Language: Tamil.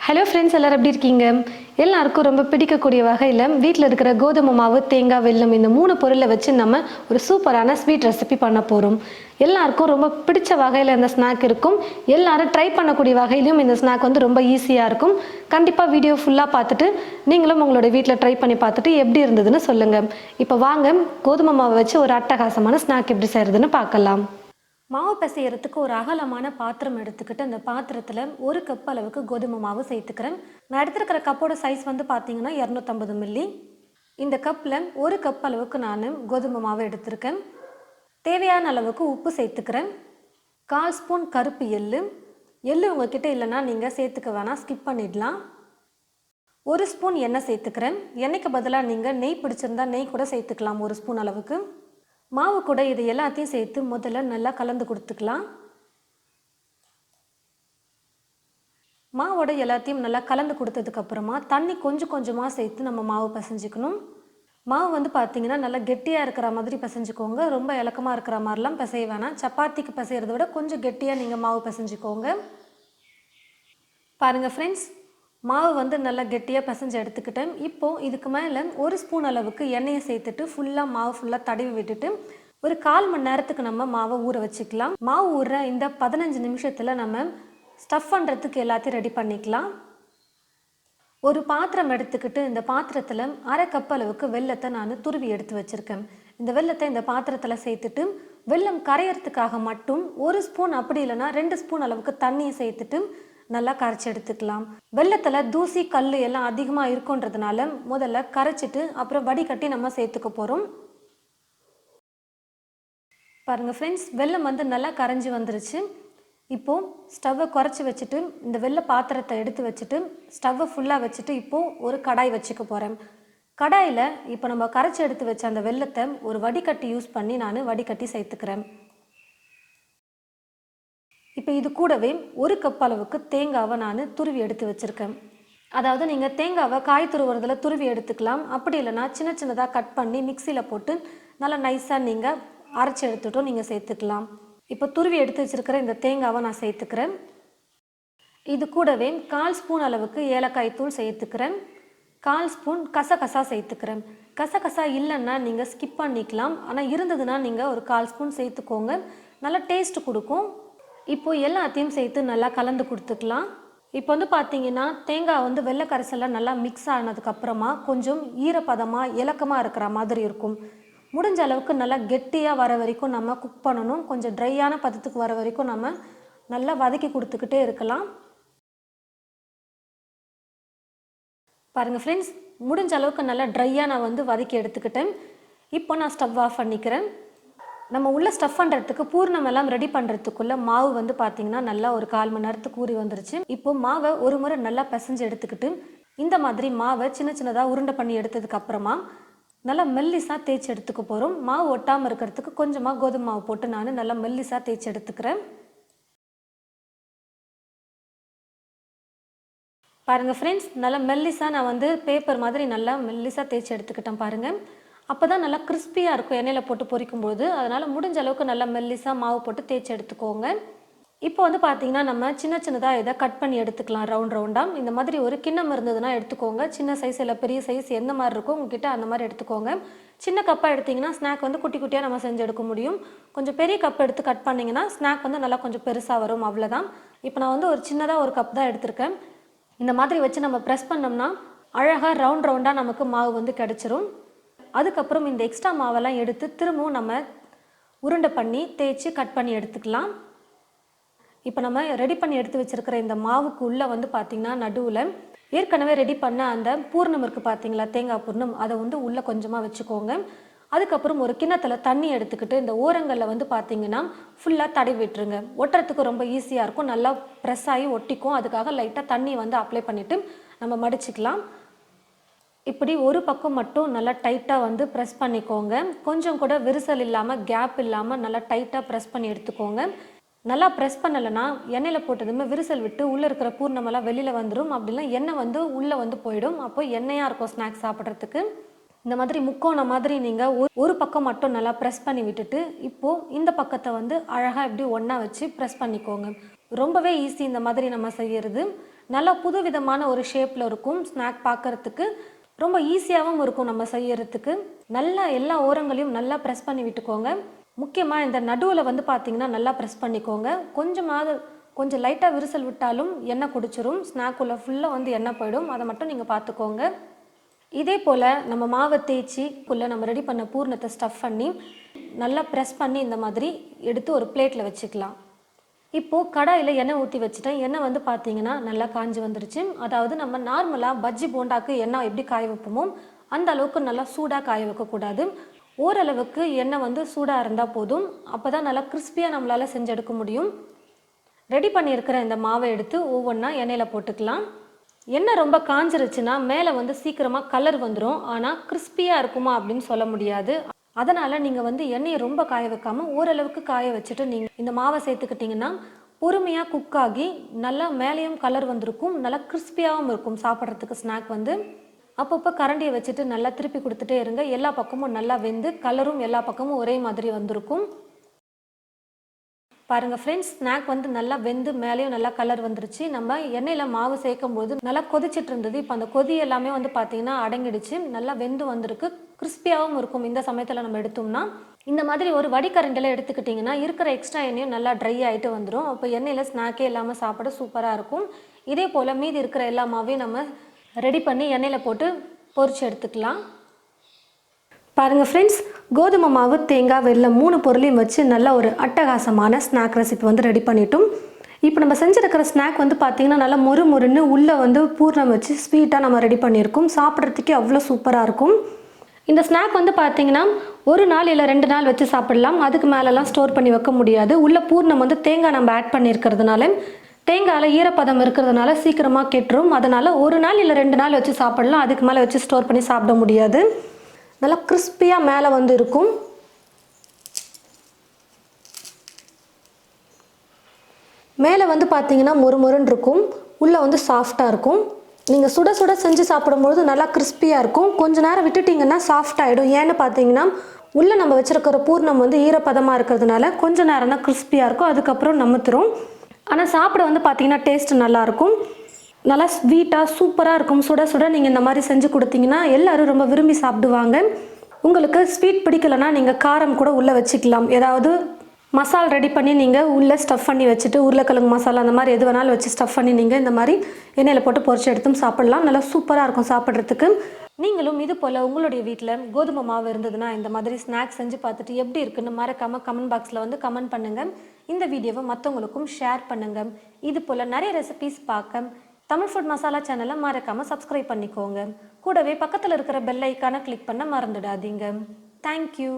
ஹலோ ஃப்ரெண்ட்ஸ், எல்லோரும் எப்படி இருக்கீங்க? எல்லாருக்கும் ரொம்ப பிடிக்கக்கூடிய வகையில் வீட்டில் இருக்கிற கோதுமை மாவு, தேங்காய், வெல்லம் இந்த 3 பொருளை வச்சு நம்ம ஒரு சூப்பரான ஸ்வீட் ரெசிபி பண்ண போகிறோம். எல்லாருக்கும் ரொம்ப பிடிச்ச வகையில் இந்த ஸ்நாக் இருக்கும். எல்லாரும் ட்ரை பண்ணக்கூடிய வகையிலும் இந்த ஸ்நாக் வந்து ரொம்ப ஈஸியாக இருக்கும். கண்டிப்பாக வீடியோ ஃபுல்லாக பார்த்துட்டு நீங்களும் உங்களோட வீட்டில் ட்ரை பண்ணி பார்த்துட்டு எப்படி இருந்ததுன்னு சொல்லுங்கள். இப்போ வாங்க கோதுமை மாவை வச்சு ஒரு அட்டகாசமான ஸ்நாக் எப்படி செய்கிறதுன்னு பார்க்கலாம். மாவு பிசையறதுக்கு ஒரு அகலமான பாத்திரம் எடுத்துக்கிட்டு அந்த பாத்திரத்தில் 1 கப் அளவுக்கு கோதுமை மாவு சேர்த்துக்கிறேன். நான் எடுத்துருக்கிற கப்போட சைஸ் வந்து பார்த்தீங்கன்னா 250 மில்லி. இந்த கப்பில் 1 கப் அளவுக்கு நான் கோதுமை மாவு எடுத்திருக்கேன். தேவையான அளவுக்கு உப்பு சேர்த்துக்கிறேன். 1/4 ஸ்பூன் கருப்பு எள்ளு. எள்ளு உங்ககிட்ட இல்லைன்னா நீங்கள் சேர்த்துக்க வேணாம், ஸ்கிப் பண்ணிடலாம். 1 ஸ்பூன் எண்ணெய் சேர்த்துக்கிறேன். எண்ணெய்க்கு பதிலாக நீங்கள் நெய் பிடிச்சிருந்தா நெய் கூட சேர்த்துக்கலாம் 1 ஸ்பூன் அளவுக்கு. மாவு கூட இது எல்லாத்தையும் சேர்த்து முதல்ல நல்லா கலந்து கொடுத்துக்கலாம். மாவோட எல்லாத்தையும் நல்லா கலந்து கொடுத்ததுக்கப்புறமா தண்ணி கொஞ்சம் கொஞ்சமாக சேர்த்து நம்ம மாவு பிசைஞ்சிக்கணும். மாவு வந்து பார்த்திங்கன்னா நல்லா கெட்டியாக இருக்கிற மாதிரி பிசைஞ்சிக்கோங்க. ரொம்ப இலக்கமாக இருக்கிற மாதிரிலாம் பிசைய வேணாம். சப்பாத்திக்கு பிசைகிறத விட கொஞ்சம் கெட்டியாக நீங்கள் மாவு பிசைஞ்சிக்கோங்க. பாருங்கள் ஃப்ரெண்ட்ஸ், மாவு வந்து நல்லா கெட்டியாக பிசைஞ்சு எடுத்துக்கிட்டேன். இப்போது இதுக்கு மேலே 1 ஸ்பூன் அளவுக்கு எண்ணெயை சேர்த்துட்டு ஃபுல்லாக மாவு ஃபுல்லாக தடவி விட்டுட்டு ஒரு 1/4 மணி நேரத்துக்கு நம்ம மாவை ஊற வச்சுக்கலாம். மாவு ஊற இந்த 15 நிமிஷத்தில் நம்ம ஸ்டஃப் பண்ணுறதுக்கு எல்லாத்தையும் ரெடி பண்ணிக்கலாம். ஒரு பாத்திரம் எடுத்துக்கிட்டு இந்த பாத்திரத்தில் 1/2 கப் அளவுக்கு வெல்லத்தை நான் துருவி எடுத்து வச்சுருக்கேன். இந்த வெல்லத்தை இந்த பாத்திரத்தில் சேர்த்துட்டு வெல்லம் கரையிறதுக்காக மட்டும் 1 ஸ்பூன் அப்படி இல்லைன்னா 2 ஸ்பூன் அளவுக்கு தண்ணியை சேர்த்துட்டு நல்லா கரைச்சி எடுத்துக்கலாம். வெல்லத்தில் தூசி கல் எல்லாம் அதிகமாக இருக்குன்றதுனால முதல்ல கரைச்சிட்டு அப்புறம் வடிகட்டி நம்ம சேர்த்துக்க போகிறோம். பாருங்கள் ஃப்ரெண்ட்ஸ், வெல்லம் வந்து நல்லா கரைஞ்சி வந்துருச்சு. இப்போது ஸ்டவ்வை குறைச்சி வச்சுட்டு இந்த வெள்ளை பாத்திரத்தை எடுத்து வச்சுட்டு ஸ்டவ்வை ஃபுல்லாக வச்சுட்டு இப்போது ஒரு கடாய் வச்சுக்க போகிறேன். கடாயில் இப்போ நம்ம கரைச்சி எடுத்து வச்ச அந்த வெல்லத்தை ஒரு வடிகட்டி யூஸ் பண்ணி நான் வடிகட்டி சேர்த்துக்கிறேன். இப்போ இது கூடவே 1 கப் அளவுக்கு தேங்காவை நான் துருவி எடுத்து வச்சுருக்கேன். அதாவது நீங்கள் தேங்காவை காய் துருவுறதில் துருவி எடுத்துக்கலாம். அப்படி இல்லைனா சின்ன சின்னதாக கட் பண்ணி மிக்சியில் போட்டு நல்லா நைஸாக நீங்கள் அரைச்சி எடுத்துட்டும் நீங்கள் சேர்த்துக்கலாம். இப்போ துருவி எடுத்து வச்சுருக்கிற இந்த தேங்காவை நான் சேர்த்துக்கிறேன். இது கூடவே 1/4 ஸ்பூன் அளவுக்கு ஏலக்காய் தூள் சேர்த்துக்கிறேன். 1/4 ஸ்பூன் கசகசா சேர்த்துக்கிறேன். கசகசா இல்லைன்னா நீங்கள் ஸ்கிப் பண்ணிக்கலாம். ஆனால் இருந்ததுன்னா நீங்கள் ஒரு 1/4 ஸ்பூன் சேர்த்துக்கோங்க, நல்லா டேஸ்ட் கொடுக்கும். இப்போது எல்லாத்தையும் சேர்த்து நல்லா கலந்து கொடுத்துக்கலாம். இப்போ வந்து பார்த்தீங்கன்னா தேங்காய் வந்து வெள்ளை கரைசல்லாம் நல்லா மிக்ஸ் ஆனதுக்கப்புறமா கொஞ்சம் ஈரப்பதமாக இலக்கமாக இருக்கிற மாதிரி இருக்கும். முடிஞ்ச அளவுக்கு நல்லா கெட்டியாக வர வரைக்கும் நம்ம குக் பண்ணணும். கொஞ்சம் ட்ரையான பதத்துக்கு வர வரைக்கும் நம்ம நல்லா வதக்கி கொடுத்துக்கிட்டே இருக்கலாம். பாருங்கள் ஃப்ரெண்ட்ஸ், முடிஞ்ச அளவுக்கு நல்லா ட்ரையாக நான் வந்து வதக்கி எடுத்துக்கிட்டேன். இப்போ நான் ஸ்டவ் ஆஃப் பண்ணிக்கிறேன். நம்ம உள்ள ஸ்டஃப் பண்ணுறதுக்கு பூர்ணம் எல்லாம் ரெடி பண்ணுறதுக்குள்ளே மாவு வந்து பார்த்திங்கன்னா நல்லா ஒரு 1/4 மணி நேரத்துக்கு ஊறி வந்துருச்சு. இப்போது மாவை ஒரு முறை நல்லா பிசைஞ்சு எடுத்துக்கிட்டு இந்த மாதிரி மாவை சின்ன சின்னதாக உருண்டை பண்ணி எடுத்ததுக்கு அப்புறமா நல்லா மெல்லிசாக தேய்ச்சி எடுத்துக்க போகிறோம். மாவு ஒட்டாமல் இருக்கிறதுக்கு கொஞ்சமாக கோதுமை மாவு போட்டு நான் நல்லா மெல்லிசாக தேய்ச்சி எடுத்துக்கிறேன். பாருங்கள் ஃப்ரெண்ட்ஸ், நல்லா மெல்லிசாக நான் வந்து பேப்பர் மாதிரி நல்லா மெல்லிசாக தேய்ச்சி எடுத்துக்கிட்டேன். பாருங்கள், அப்போ தான் நல்லா கிறிஸ்பியாக இருக்கும் எண்ணெயில் போட்டு பொரிக்கும்போது. அதனால் முடிஞ்ச அளவுக்கு நல்லா மெல்லிசாக மாவு போட்டு தேய்ச்சி எடுத்துக்கோங்க. இப்போ வந்து பார்த்திங்கன்னா நம்ம சின்ன சின்னதாக இதை கட் பண்ணி எடுத்துக்கலாம் ரவுண்டாக. இந்த மாதிரி ஒரு கிண்ணம் இருந்ததுன்னா எடுத்துக்கோங்க. சின்ன சைஸ் இல்லை பெரிய சைஸ் எந்த மாதிரி இருக்கும் உங்ககிட்ட அந்த மாதிரி எடுத்துக்கோங்க. சின்ன கப்பாக எடுத்திங்கன்னா ஸ்நாக் வந்து குட்டி குட்டியாக நம்ம செஞ்சு எடுக்க முடியும். கொஞ்சம் பெரிய கப் எடுத்து கட் பண்ணிங்கன்னா ஸ்நாக் வந்து நல்லா கொஞ்சம் பெருசாக வரும், அவ்வளோதான். இப்போ நான் வந்து ஒரு சின்னதாக ஒரு கப் தான் எடுத்திருக்கேன். இந்த மாதிரி வச்சு நம்ம ப்ரெஸ் பண்ணோம்னா அழகாக ரவுண்டாக நமக்கு மாவு வந்து கிடச்சிரும். அதுக்கப்புறம் இந்த எக்ஸ்ட்ரா மாவெல்லாம் எடுத்து திரும்பவும் நம்ம உருண்டை பண்ணி தேய்ச்சி கட் பண்ணி எடுத்துக்கலாம். இப்போ நம்ம ரெடி பண்ணி எடுத்து வச்சுருக்கிற இந்த மாவுக்கு உள்ளே வந்து பார்த்திங்கன்னா நடுவில் ஏற்கனவே ரெடி பண்ண அந்த பூர்ணம் இருக்குது பார்த்திங்களா, தேங்காய் பூர்ணம், அதை வந்து உள்ளே கொஞ்சமாக வச்சுக்கோங்க. அதுக்கப்புறம் ஒரு கிண்ணத்தில் தண்ணி எடுத்துக்கிட்டு இந்த ஓரங்களில் வந்து பார்த்திங்கன்னா ஃபுல்லாக தடவி விட்டுருங்க. ஒட்டுறதுக்கு ரொம்ப ஈஸியாக இருக்கும், நல்லா ப்ரெஸ் ஆகி ஒட்டிக்கும். அதுக்காக லைட்டாக தண்ணி வந்து அப்ளை பண்ணிவிட்டு நம்ம மடிச்சிக்கலாம். இப்படி ஒரு பக்கம் மட்டும் நல்லா டைட்டாக வந்து ப்ரெஸ் பண்ணிக்கோங்க. கொஞ்சம் கூட விரிசல் இல்லாமல் கேப் இல்லாமல் நல்லா டைட்டாக ப்ரெஸ் பண்ணி எடுத்துக்கோங்க. நல்லா ப்ரெஸ் பண்ணலைன்னா எண்ணெயில் போட்டதுமே விரிசல் விட்டு உள்ளே இருக்கிற பூர்ணமெல்லாம் வெளியில் வந்துடும். அப்படிலாம் எண்ணெய் வந்து உள்ளே வந்து போயிடும். அப்போ எண்ணெயாக இருக்கும் ஸ்நாக்ஸ் சாப்பிட்றதுக்கு. இந்த மாதிரி முக்கோணம் மாதிரி நீங்கள் ஒரு பக்கம் மட்டும் நல்லா ப்ரெஸ் பண்ணி விட்டுட்டு இப்போது இந்த பக்கத்தை வந்து அழகாக இப்படி ஒன்றா வச்சு ப்ரெஸ் பண்ணிக்கோங்க. ரொம்பவே ஈஸி இந்த மாதிரி நம்ம செய்கிறது. நல்லா புதுவிதமான ஒரு ஷேப்பில் இருக்கும். ஸ்நாக் பார்க்குறதுக்கு ரொம்ப ஈஸியாகவும் இருக்கும் நம்ம செய்யறதுக்கு. நல்லா எல்லா ஓரங்களையும் நல்லா ப்ரெஸ் பண்ணி விட்டுக்கோங்க. முக்கியமாக இந்த நடுவில் வந்து பார்த்தீங்கன்னா நல்லா ப்ரெஸ் பண்ணிக்கோங்க. கொஞ்சம் லைட்டாக விரிசல் விட்டாலும் எண்ணெய் குடிச்சிரும். ஸ்நாக்குள்ளே ஃபுல்லாக வந்து எண்ணெய் போயிடும். அதை மட்டும் நீங்கள் பார்த்துக்கோங்க. இதே போல் நம்ம மாவை தேய்ச்சிக்குள்ளே நம்ம ரெடி பண்ண பூர்ணத்தை ஸ்டஃப் பண்ணி நல்லா ப்ரெஸ் பண்ணி இந்த மாதிரி எடுத்து ஒரு பிளேட்டில் வச்சுக்கலாம். இப்போது கடாயில் எண்ணெய் ஊற்றி வச்சுட்டேன். எண்ணெய் வந்து பார்த்தீங்கன்னா நல்லா காஞ்சி வந்துருச்சு. அதாவது நம்ம நார்மலாக பஜ்ஜி போண்டாக்கு எண்ணெய் எப்படி காய வைப்போமோ அந்த அளவுக்கு நல்லா சூடாக காய வைக்கக்கூடாது. ஓரளவுக்கு எண்ணெய் வந்து சூடாக இருந்தால் போதும். அப்போ தான் நல்லா கிறிஸ்பியாக நம்மளால் செஞ்செடுக்க முடியும். ரெடி பண்ணியிருக்கிற இந்த மாவை எடுத்து ஒவ்வொன்றா எண்ணெயில் போட்டுக்கலாம். எண்ணெய் ரொம்ப காஞ்சிருச்சுன்னா மேலே வந்து சீக்கிரமாக கலர் வந்துடும். ஆனால் கிறிஸ்பியாக இருக்குமா அப்படின்னு சொல்ல முடியாது. அதனால் நீங்கள் வந்து எண்ணெயை ரொம்ப காய வைக்காமல் ஓரளவுக்கு காய வச்சுட்டு நீங்கள் இந்த மாவை சேர்த்துக்கிட்டிங்கன்னா பொறுமையாக குக் ஆகி நல்லா மேலேயும் கலர் வந்திருக்கும். நல்லா கிறிஸ்பியாகவும் இருக்கும் சாப்பிட்றதுக்கு ஸ்நாக் வந்து. அப்பப்போ கரண்டியை வச்சுட்டு நல்லா திருப்பி கொடுத்துட்டே இருங்க. எல்லா பக்கமும் நல்லா வெந்து கலரும் எல்லா பக்கமும் ஒரே மாதிரி வந்திருக்கும். பாருங்கள் ஃப்ரெண்ட்ஸ், ஸ்நாக் வந்து நல்லா வெந்து மேலேயும் நல்லா கலர் வந்துருச்சு. நம்ம எண்ணெயில் மாவு சேர்க்கும் போது நல்லா கொதிச்சிட்டு இருந்தது. இப்போ அந்த கொதி எல்லாமே வந்து பார்த்தீங்கன்னா அடங்கிடுச்சு. நல்லா வெந்து வந்திருக்கு. கிறிஸ்பியாகவும் இருக்கும். இந்த சமயத்தில் நம்ம எடுத்தோம்னா இந்த மாதிரி ஒரு வடிகரண்டில் எடுத்துக்கிட்டிங்கன்னா இருக்கிற எக்ஸ்ட்ரா எண்ணெயும் நல்லா ட்ரை ஆகிட்டு வந்துடும். அப்போ எண்ணெயில் ஸ்நாக்கே இல்லாமல் சாப்பிட சூப்பராக இருக்கும். இதே போல் மீதி இருக்கிற எல்லா மாவையும் நம்ம ரெடி பண்ணி எண்ணெயில் போட்டு பொரிச்சு எடுத்துக்கலாம். பாருங்கள் ஃப்ரெண்ட்ஸ், கோதுமை மாவு, தேங்காய், வெல்லம் 3 பொருளையும் வச்சு நல்ல ஒரு அட்டகாசமான ஸ்நாக் ரெசிபி வந்து ரெடி பண்ணிட்டோம். இப்போ நம்ம செஞ்சுருக்கிற ஸ்நாக் வந்து பார்த்திங்கன்னா நல்லா மொறுன்னு உள்ளே வந்து பூர்ணம் வச்சு ஸ்வீட்டாக நம்ம ரெடி பண்ணியிருக்கோம். சாப்பிட்றதுக்கே அவ்வளோ சூப்பராக இருக்கும். இந்த ஸ்நாக் வந்து பார்த்திங்கன்னா 1 நாள் இல்லை 2 நாள் வச்சு சாப்பிடலாம். அதுக்கு மேலெலாம் ஸ்டோர் பண்ணி வைக்க முடியாது. உள்ள பூர்ணம் வந்து தேங்காய் நம்ம ஆட் பண்ணியிருக்கிறதுனால தேங்காயில் ஈரப்பதம் இருக்கிறதுனால சீக்கிரமாக கெட்டுரும். அதனால் 1 நாள் இல்லை 2 நாள் வச்சு சாப்பிடலாம். அதுக்கு மேலே வச்சு ஸ்டோர் பண்ணி சாப்பிட முடியாது. நல்லா கிறிஸ்பியாக மேலே வந்து இருக்கும். மேலே வந்து பார்த்தீங்கன்னா மொறுன்னு இருக்கும். உள்ளே வந்து சாஃப்டாக இருக்கும். நீங்கள் சுட சுட செஞ்சு சாப்பிடும்போது நல்லா கிறிஸ்பியாக இருக்கும். கொஞ்சம் நேரம் விட்டுட்டிங்கன்னா சாஃப்ட் ஆகிடும். ஏன்னு பார்த்தீங்கன்னா உள்ளே நம்ம வச்சுருக்கிற பூர்ணம் வந்து ஈரப்பதமாக இருக்கிறதுனால கொஞ்சம் நேரம் தான் கிறிஸ்பியாக இருக்கும். அதுக்கப்புறம் நமுத்துரும். ஆனால் சாப்பிட வந்து பார்த்தீங்கன்னா டேஸ்ட்டு நல்லாயிருக்கும். நல்லா ஸ்வீட்டாக சூப்பராக இருக்கும். சுட சுட நீங்கள் இந்த மாதிரி செஞ்சு கொடுத்தீங்கன்னா எல்லோரும் ரொம்ப விரும்பி சாப்பிடுவாங்க. உங்களுக்கு ஸ்வீட் பிடிக்கலைன்னா நீங்கள் காரம் கூட உள்ளே வச்சுக்கலாம். ஏதாவது மசாலா ரெடி பண்ணி நீங்கள் உள்ளே ஸ்டஃப் பண்ணி வச்சுட்டு உருளைக்கிழங்கு மசாலா அந்த மாதிரி எது வேணாலும் வச்சு ஸ்டஃப் பண்ணி நீங்கள் இந்த மாதிரி எண்ணெயில் போட்டு பொரிச்சு எடுத்தும் சாப்பிட்லாம். நல்லா சூப்பராக இருக்கும் சாப்பிட்றதுக்கு. நீங்களும் இது போல் உங்களுடைய வீட்டில் கோதுமை மாவு இருந்ததுன்னா இந்த மாதிரி ஸ்நாக்ஸ் செஞ்சு பார்த்துட்டு எப்படி இருக்குன்னு மறக்காமல் கமெண்ட் பாக்ஸில் வந்து கமெண்ட் பண்ணுங்கள். இந்த வீடியோவை மற்றவங்களுக்கும் ஷேர் பண்ணுங்கள். இது போல் நிறைய ரெசிபீஸ் பார்க்க தமிழ் ஃபுட் மசாலா சேனலை மறக்காமல் சப்ஸ்கிரைப் பண்ணிக்கோங்க. கூடவே பக்கத்தில் இருக்கிற பெல் ஐக்கானை கிளிக் பண்ண மறந்துடாதீங்க. தேங்க்யூ.